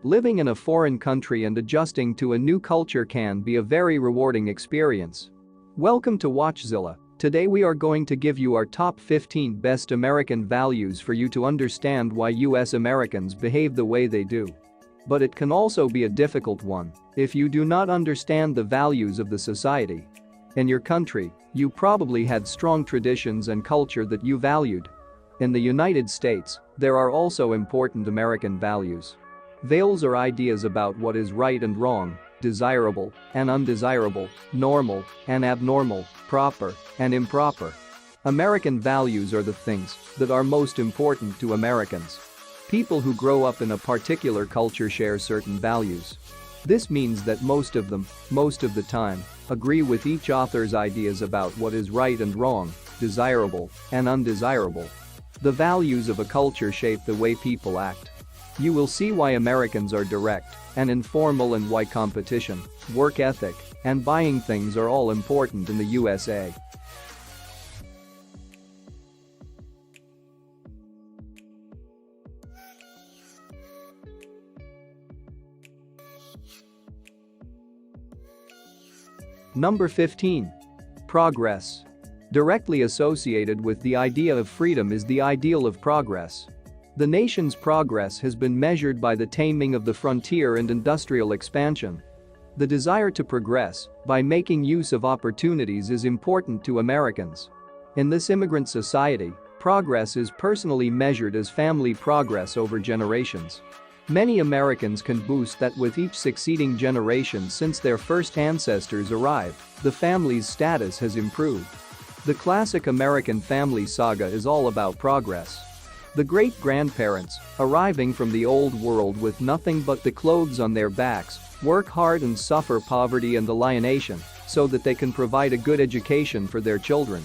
Living in a foreign country and adjusting to a new culture can be a very rewarding experience. Welcome to WatchZilla. Today we are going to give you our top 15 best American values for you to understand why US Americans behave the way they do. But it can also be a difficult one if you do not understand the values of the society. In your country, you probably had strong traditions and culture that you valued. In the United States, there are also important American values. Values are ideas about what is right and wrong, desirable and undesirable, normal and abnormal, proper and improper. American values are the things that are most important to Americans. People who grow up in a particular culture share certain values. This means that most of them, most of the time, agree with each author's ideas about what is right and wrong, desirable and undesirable. The values of a culture shape the way people act. You will see why Americans are direct and informal and why competition, work ethic, and buying things are all important in the USA. Number 15. Progress. Directly associated with the idea of freedom is the ideal of progress. The nation's progress has been measured by the taming of the frontier and industrial expansion. The desire to progress by making use of opportunities is important to Americans. In this immigrant society, progress is personally measured as family progress over generations. Many Americans can boast that with each succeeding generation since their first ancestors arrived, the family's status has improved. The classic American family saga is all about progress. The great-grandparents, arriving from the old world with nothing but the clothes on their backs, work hard and suffer poverty and alienation so that they can provide a good education for their children.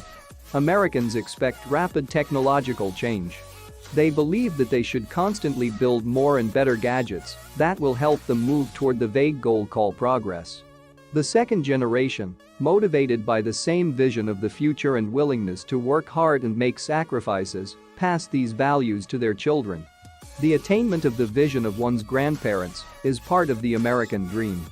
Americans expect rapid technological change. They believe that they should constantly build more and better gadgets that will help them move toward the vague goal called progress. The second generation, motivated by the same vision of the future and willingness to work hard and make sacrifices, pass these values to their children. The attainment of the vision of one's grandparents is part of the American dream.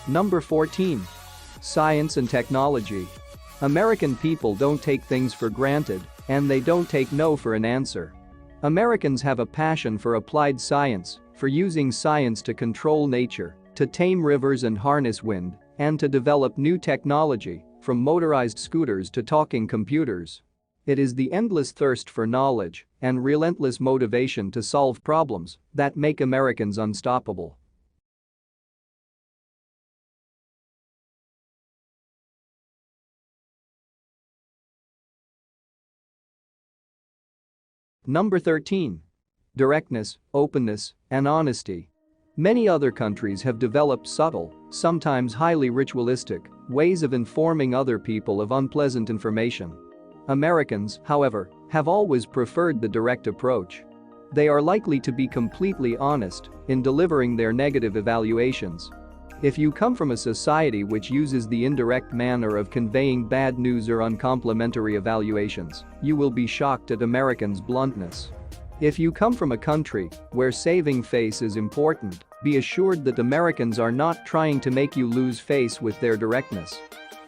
Number 14. Science and technology. American people don't take things for granted, and they don't take no for an answer. Americans have a passion for applied science, for using science to control nature, to tame rivers and harness wind, and to develop new technology, from motorized scooters to talking computers. It is the endless thirst for knowledge and relentless motivation to solve problems that make Americans unstoppable. Number 13. Directness, openness, and honesty. Many other countries have developed subtle, sometimes highly ritualistic, ways of informing other people of unpleasant information. Americans, however, have always preferred the direct approach. They are likely to be completely honest in delivering their negative evaluations. If you come from a society which uses the indirect manner of conveying bad news or uncomplimentary evaluations, you will be shocked at Americans' bluntness. If you come from a country where saving face is important, be assured that Americans are not trying to make you lose face with their directness.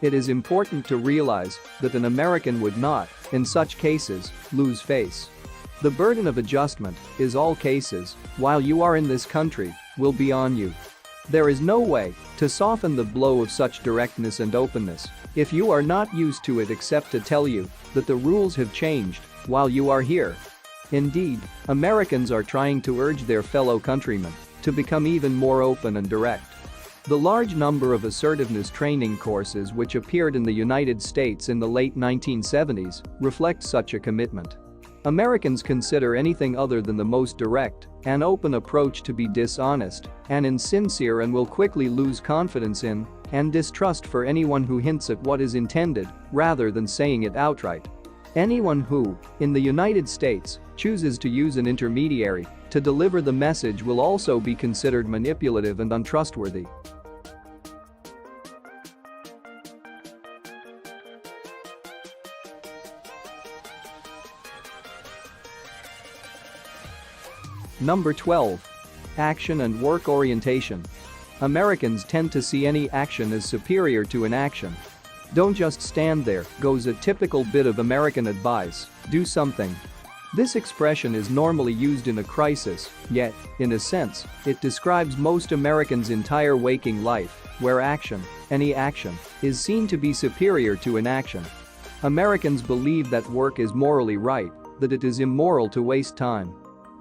It is important to realize that an American would not, in such cases, lose face. The burden of adjustment, in all cases, while you are in this country, will be on you. There is no way to soften the blow of such directness and openness if you are not used to it except to tell you that the rules have changed while you are here. Indeed, Americans are trying to urge their fellow countrymen to become even more open and direct. The large number of assertiveness training courses which appeared in the United States in the late 1970s reflect such a commitment. Americans consider anything other than the most direct and open approach to be dishonest and insincere and will quickly lose confidence in and distrust for anyone who hints at what is intended rather than saying it outright. Anyone who, in the United States, chooses to use an intermediary to deliver the message will also be considered manipulative and untrustworthy. Number 12. Action and work orientation. Americans tend to see any action as superior to inaction. "Don't just stand there," goes a typical bit of American advice, "do something." This expression is normally used in a crisis, yet, in a sense, it describes most Americans' entire waking life, where action, any action, is seen to be superior to inaction. Americans believe that work is morally right, that it is immoral to waste time.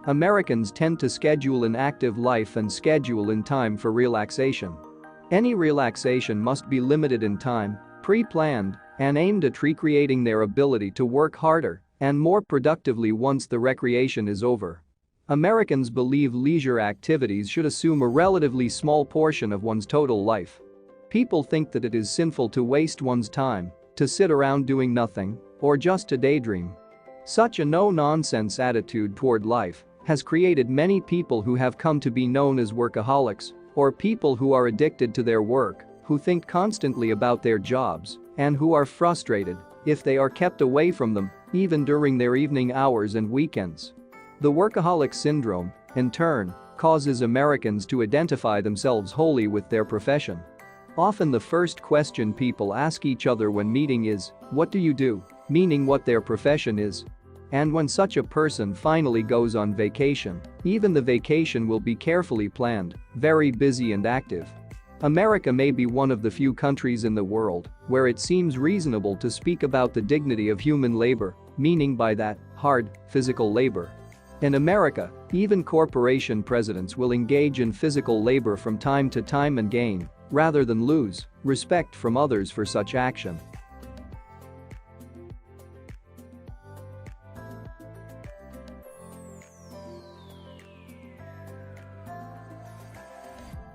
Americans tend to schedule an active life and schedule in time for relaxation. Any relaxation must be limited in time, pre-planned, and aimed at recreating their ability to work harder and more productively once the recreation is over. Americans believe leisure activities should assume a relatively small portion of one's total life. People think that it is sinful to waste one's time, to sit around doing nothing, or just to daydream. Such a no-nonsense attitude toward life has created many people who have come to be known as workaholics, or people who are addicted to their work, who think constantly about their jobs, and who are frustrated if they are kept away from them, even during their evening hours and weekends. The workaholic syndrome, in turn, causes Americans to identify themselves wholly with their profession. Often the first question people ask each other when meeting is, "What do you do?" meaning what their profession is. And when such a person finally goes on vacation, even the vacation will be carefully planned, very busy and active. America may be one of the few countries in the world where it seems reasonable to speak about the dignity of human labor, meaning by that, hard, physical labor. In America, even corporation presidents will engage in physical labor from time to time and gain, rather than lose, respect from others for such action.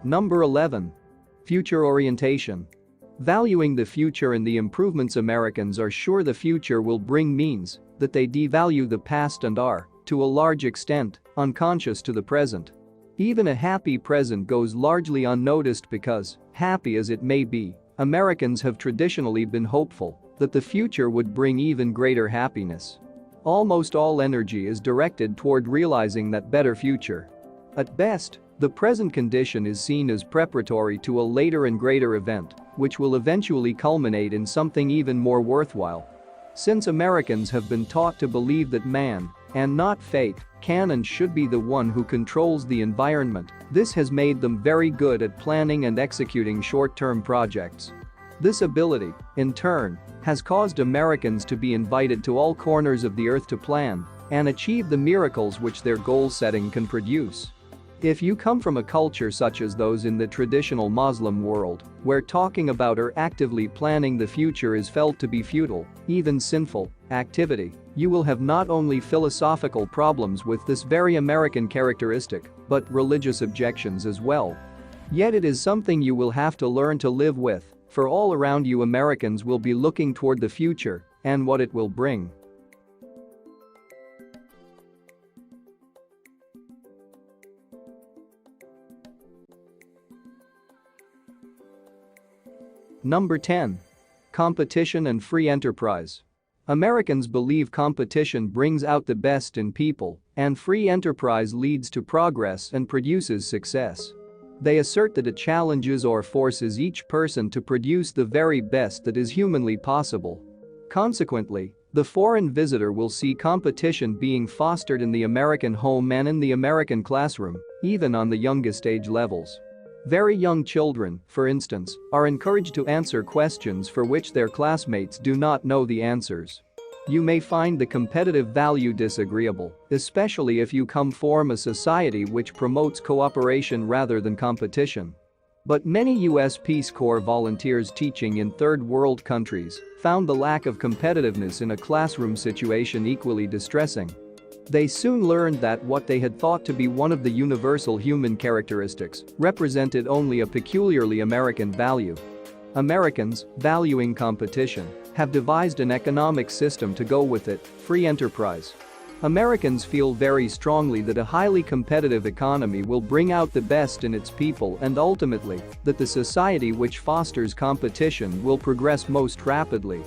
Number 11. Future orientation. Valuing the future and the improvements Americans are sure the future will bring means that they devalue the past and are, to a large extent, unconscious to the present. Even a happy present goes largely unnoticed because, happy as it may be, Americans have traditionally been hopeful that the future would bring even greater happiness. Almost all energy is directed toward realizing that better future. At best, the present condition is seen as preparatory to a later and greater event, which will eventually culminate in something even more worthwhile. Since Americans have been taught to believe that man, and not fate, can and should be the one who controls the environment, this has made them very good at planning and executing short-term projects. This ability, in turn, has caused Americans to be invited to all corners of the earth to plan and achieve the miracles which their goal setting can produce. If you come from a culture such as those in the traditional Muslim world, where talking about or actively planning the future is felt to be futile, even sinful, activity, you will have not only philosophical problems with this very American characteristic, but religious objections as well. Yet it is something you will have to learn to live with, for all around you Americans will be looking toward the future and what it will bring. Number 10. Competition and free enterprise. Americans believe competition brings out the best in people, and free enterprise leads to progress and produces success. They assert that it challenges or forces each person to produce the very best that is humanly possible. Consequently, the foreign visitor will see competition being fostered in the American home and in the American classroom, even on the youngest age levels. Very young children, for instance, are encouraged to answer questions for which their classmates do not know the answers. You may find the competitive value disagreeable, especially if you come from a society which promotes cooperation rather than competition. But many U.S. Peace Corps volunteers teaching in third world countries found the lack of competitiveness in a classroom situation equally distressing. They soon learned that what they had thought to be one of the universal human characteristics represented only a peculiarly American value. Americans, valuing competition, have devised an economic system to go with it, free enterprise. Americans feel very strongly that a highly competitive economy will bring out the best in its people and ultimately, that the society which fosters competition will progress most rapidly.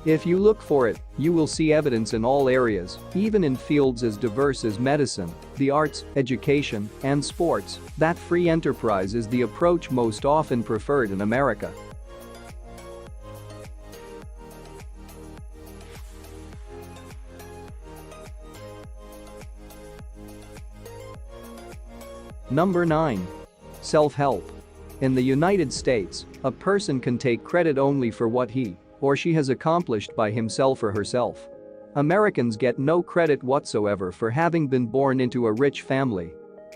If you look for it, you will see evidence in all areas, even in fields as diverse as medicine, the arts, education, and sports, that free enterprise is the approach most often preferred in America. Number 9. Self-help. In the United States, a person can take credit only for what he or she has accomplished by himself or herself. Americans get no credit whatsoever for having been born into a rich family.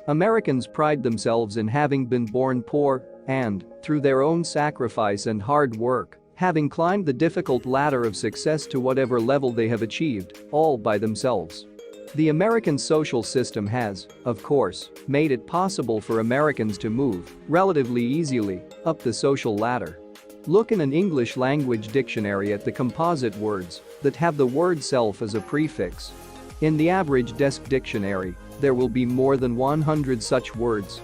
Americans pride themselves in having been born poor and, through their own sacrifice and hard work, having climbed the difficult ladder of success to whatever level they have achieved, all by themselves. The American social system has, of course, made it possible for Americans to move, relatively easily, up the social ladder. Look in an English language dictionary at the composite words that have the word self as a prefix. In the average desk dictionary, there will be more than 100 such words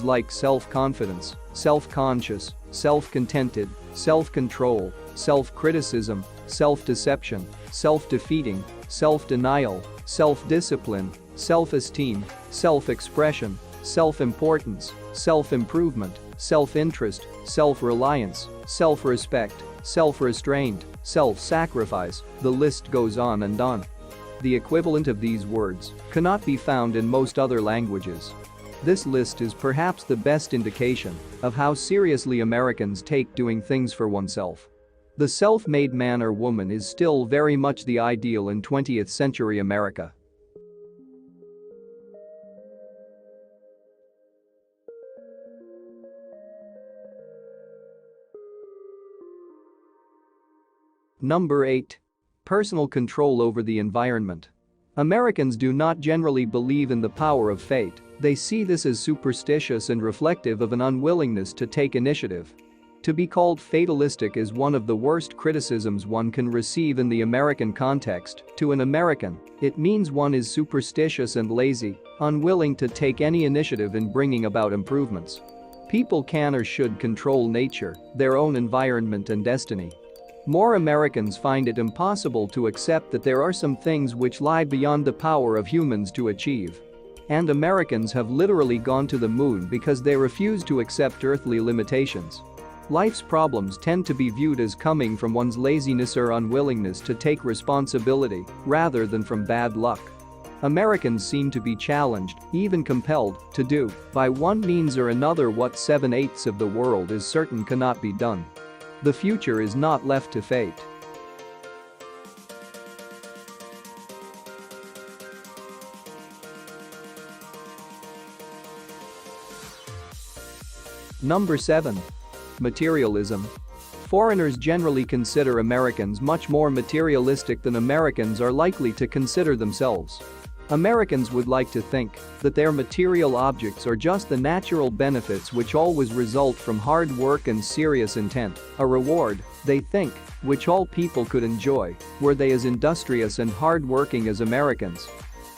like self-confidence, self-conscious, self-contented, self-control, self-criticism, self-deception, self-defeating, self-denial, self-discipline, self-esteem, self-expression, self-importance, self-improvement, self-interest, self-reliance, self-respect, self-restraint, self-sacrifice, the list goes on and on. The equivalent of these words cannot be found in most other languages. This list is perhaps the best indication of how seriously Americans take doing things for oneself. The self-made man or woman is still very much the ideal in 20th century America. Number 8. Personal control over the environment. Americans do not generally believe in the power of fate. They see this as superstitious and reflective of an unwillingness to take initiative. To be called fatalistic is one of the worst criticisms one can receive in the American context. To an American, it means one is superstitious and lazy, unwilling to take any initiative in bringing about improvements. People can or should control nature, their own environment and destiny. More Americans find it impossible to accept that there are some things which lie beyond the power of humans to achieve. And Americans have literally gone to the moon because they refuse to accept earthly limitations. Life's problems tend to be viewed as coming from one's laziness or unwillingness to take responsibility, rather than from bad luck. Americans seem to be challenged, even compelled, to do, by one means or another, what 7/8 of the world is certain cannot be done. The future is not left to fate. Number 7. Materialism. Foreigners generally consider Americans much more materialistic than Americans are likely to consider themselves. Americans would like to think that their material objects are just the natural benefits which always result from hard work and serious intent, a reward, they think, which all people could enjoy were they as industrious and hard-working as Americans.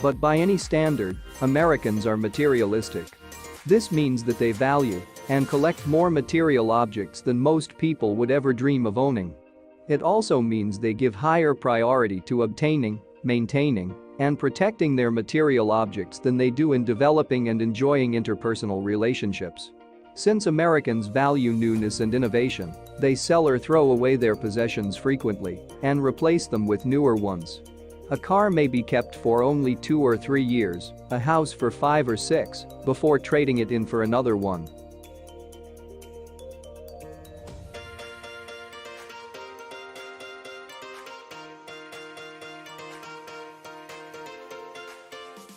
But by any standard, Americans are materialistic. This means that they value and collect more material objects than most people would ever dream of owning. It also means they give higher priority to obtaining, maintaining, and protecting their material objects than they do in developing and enjoying interpersonal relationships. Since Americans value newness and innovation, they sell or throw away their possessions frequently and replace them with newer ones. A car may be kept for only 2 or 3 years, a house for 5 or 6, before trading it in for another one.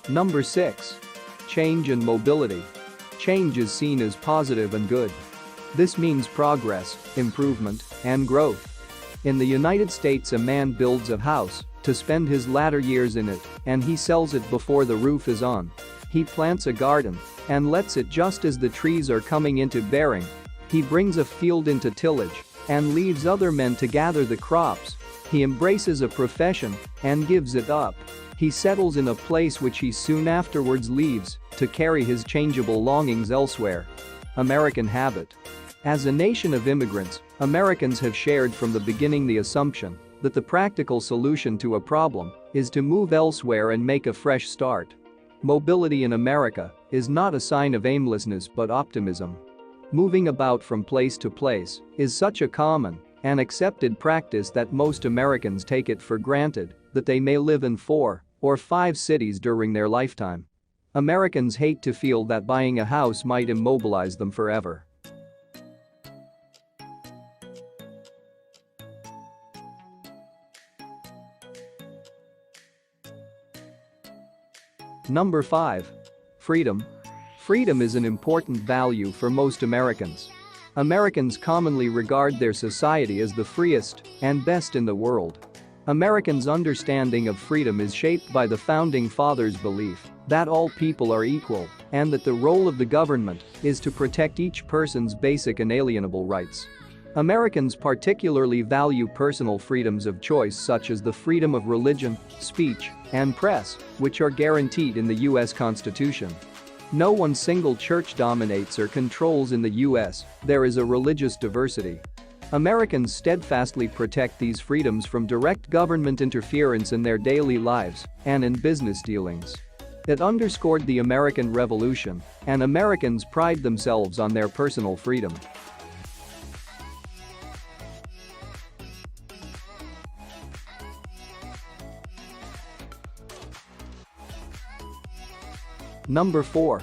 Number 6. Change and mobility. Change is seen as positive and good. This means progress, improvement, and growth. In the United States, a man builds a house to spend his latter years in it, and he sells it before the roof is on. He plants a garden and lets it just as the trees are coming into bearing. He brings a field into tillage and leaves other men to gather the crops. He embraces a profession and gives it up. He settles in a place which he soon afterwards leaves to carry his changeable longings elsewhere. American habit. As a nation of immigrants, Americans have shared from the beginning the assumption that the practical solution to a problem is to move elsewhere and make a fresh start. Mobility in America is not a sign of aimlessness but optimism. Moving about from place to place is such a common and accepted practice that most Americans take it for granted that they may live in 4 or 5 cities during their lifetime. Americans hate to feel that buying a house might immobilize them forever. Number 5. Freedom. Freedom is an important value for most Americans. Americans commonly regard their society as the freest and best in the world. Americans' understanding of freedom is shaped by the Founding Fathers' belief that all people are equal and that the role of the government is to protect each person's basic inalienable rights. Americans particularly value personal freedoms of choice such as the freedom of religion, speech, and press, which are guaranteed in the U.S. Constitution. No one single church dominates or controls in the U.S., there is a religious diversity. Americans steadfastly protect these freedoms from direct government interference in their daily lives and in business dealings. It underscored the American Revolution, and Americans pride themselves on their personal freedom. Number 4.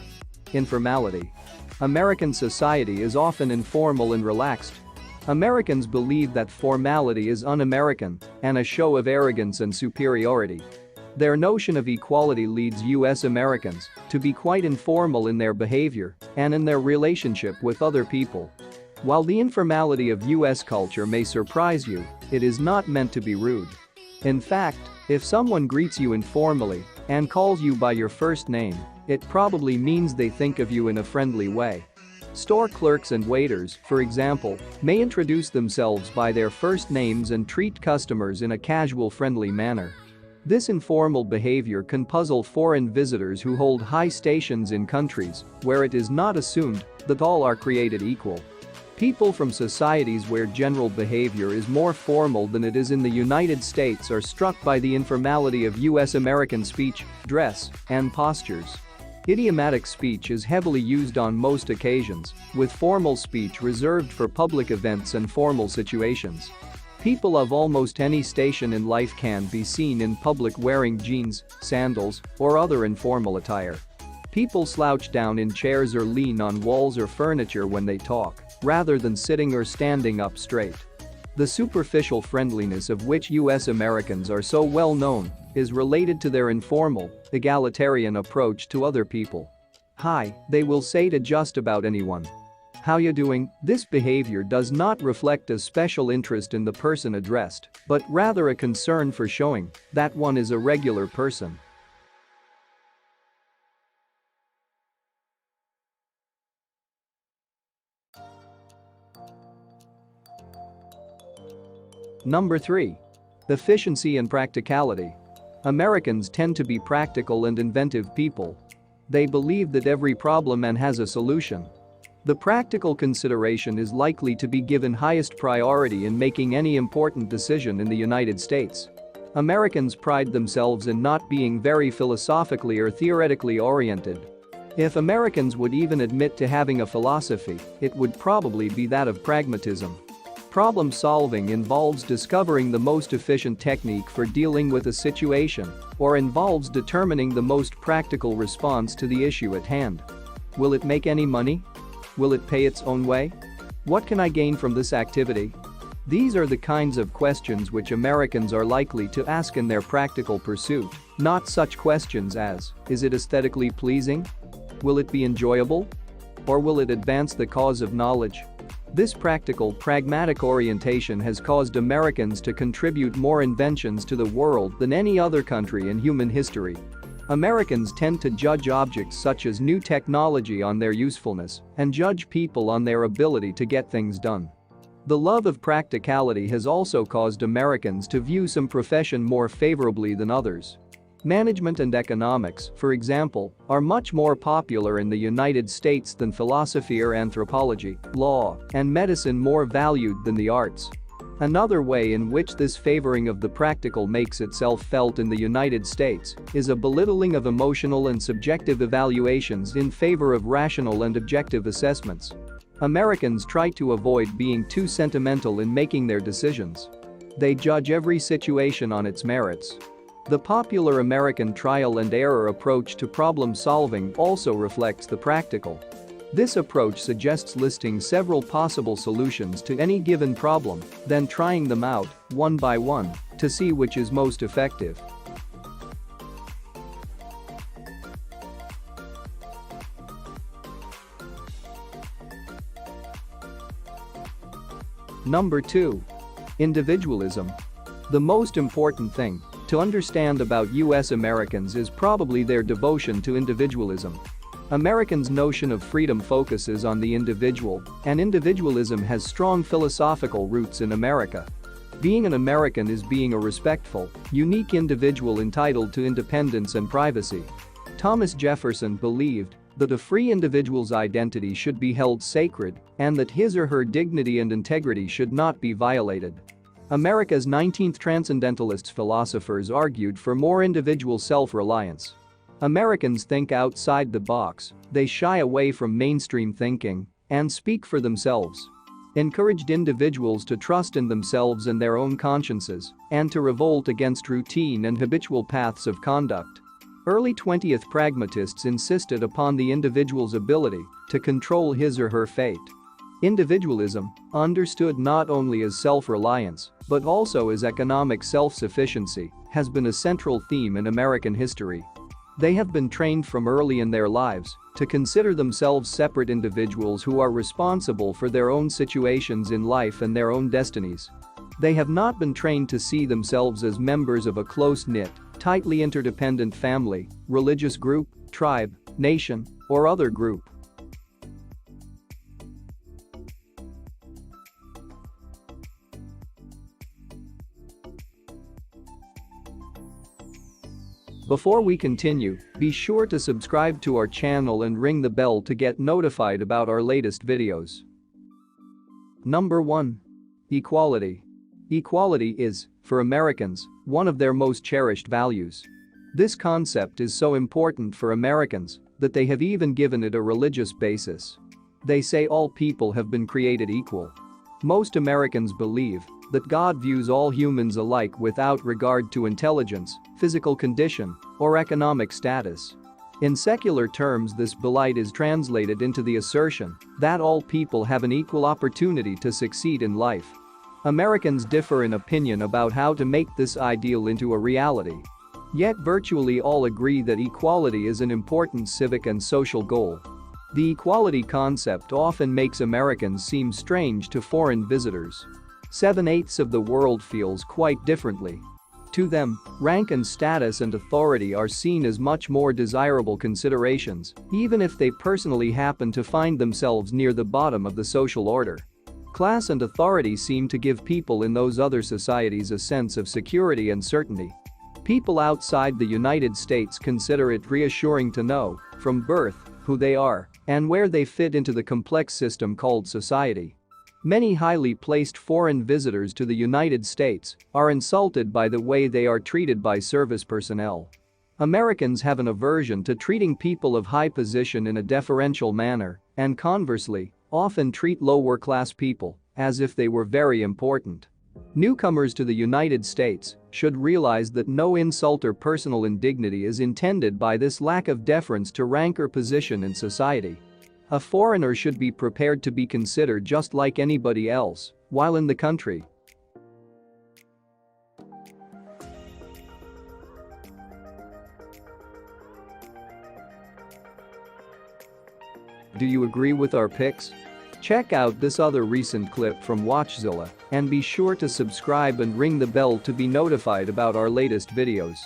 Informality. American society is often informal and relaxed. Americans believe that formality is un-American and a show of arrogance and superiority. Their notion of equality leads U.S. Americans to be quite informal in their behavior and in their relationship with other people. While the informality of U.S. culture may surprise you, it is not meant to be rude. In fact, if someone greets you informally and calls you by your first name, it probably means they think of you in a friendly way. Store clerks and waiters, for example, may introduce themselves by their first names and treat customers in a casual, friendly manner. This informal behavior can puzzle foreign visitors who hold high stations in countries where it is not assumed that all are created equal. People from societies where general behavior is more formal than it is in the United States are struck by the informality of U.S. American speech, dress, and postures. Idiomatic speech is heavily used on most occasions, with formal speech reserved for public events and formal situations. People of almost any station in life can be seen in public wearing jeans, sandals, or other informal attire. People slouch down in chairs or lean on walls or furniture when they talk, rather than sitting or standing up straight. The superficial friendliness of which U.S. Americans are so well known is related to their informal, egalitarian approach to other people. "Hi," they will say to just about anyone. "How you doing?" This behavior does not reflect a special interest in the person addressed, but rather a concern for showing that one is a regular person. Number 3. Efficiency and practicality. Americans tend to be practical and inventive people. They believe that every problem has a solution. The practical consideration is likely to be given highest priority in making any important decision in the United States. Americans pride themselves in not being very philosophically or theoretically oriented. If Americans would even admit to having a philosophy, it would probably be that of pragmatism. Problem solving involves discovering the most efficient technique for dealing with a situation or involves determining the most practical response to the issue at hand. Will it make any money? Will it pay its own way? What can I gain from this activity? These are the kinds of questions which Americans are likely to ask in their practical pursuit, not such questions as, is it aesthetically pleasing? Will it be enjoyable? Or will it advance the cause of knowledge? This practical, pragmatic orientation has caused Americans to contribute more inventions to the world than any other country in human history. Americans tend to judge objects such as new technology on their usefulness and judge people on their ability to get things done. The love of practicality has also caused Americans to view some profession more favorably than others. Management and economics, for example, are much more popular in the United States than philosophy or anthropology, law, and medicine more valued than the arts. Another way in which this favoring of the practical makes itself felt in the United States is a belittling of emotional and subjective evaluations in favor of rational and objective assessments. Americans try to avoid being too sentimental in making their decisions. They judge every situation on its merits. The popular American trial and error approach to problem solving also reflects the practical. This approach suggests listing several possible solutions to any given problem, then trying them out, one by one, to see which is most effective. Number 2. Individualism. The most important thing to understand about US Americans is probably their devotion to individualism. Americans' notion of freedom focuses on the individual, and individualism has strong philosophical roots in America. Being an American is being a respectful, unique individual entitled to independence and privacy. Thomas Jefferson believed that a free individual's identity should be held sacred and that his or her dignity and integrity should not be violated. America's 19th Transcendentalist philosophers argued for more individual self-reliance. Americans think outside the box, they shy away from mainstream thinking, and speak for themselves. Encouraged individuals to trust in themselves and their own consciences, and to revolt against routine and habitual paths of conduct. Early 20th pragmatists insisted upon the individual's ability to control his or her fate. Individualism, understood not only as self-reliance, but also as economic self-sufficiency, has been a central theme in American history. They have been trained from early in their lives to consider themselves separate individuals who are responsible for their own situations in life and their own destinies. They have not been trained to see themselves as members of a close-knit, tightly interdependent family, religious group, tribe, nation, or other group. Before we continue, be sure to subscribe to our channel and ring the bell to get notified about our latest videos. Number 1. Equality. Equality is, for Americans, one of their most cherished values. This concept is so important for Americans that they have even given it a religious basis. They say all people have been created equal. Most Americans believe that God views all humans alike without regard to intelligence, physical condition, or economic status. In secular terms, this belief is translated into the assertion that all people have an equal opportunity to succeed in life. Americans differ in opinion about how to make this ideal into a reality. Yet virtually all agree that equality is an important civic and social goal. The equality concept often makes Americans seem strange to foreign visitors. 7/8 of the world feels quite differently. To them, rank and status and authority are seen as much more desirable considerations, even if they personally happen to find themselves near the bottom of the social order. Class and authority seem to give people in those other societies a sense of security and certainty. People outside the United States consider it reassuring to know, from birth, who they are and where they fit into the complex system called society. Many highly placed foreign visitors to the United States are insulted by the way they are treated by service personnel. Americans have an aversion to treating people of high position in a deferential manner and conversely, often treat lower-class people as if they were very important. Newcomers to the United States should realize that no insult or personal indignity is intended by this lack of deference to rank or position in society. A foreigner should be prepared to be considered just like anybody else while in the country. Do you agree with our picks? Check out this other recent clip from WatchZilla and be sure to subscribe and ring the bell to be notified about our latest videos.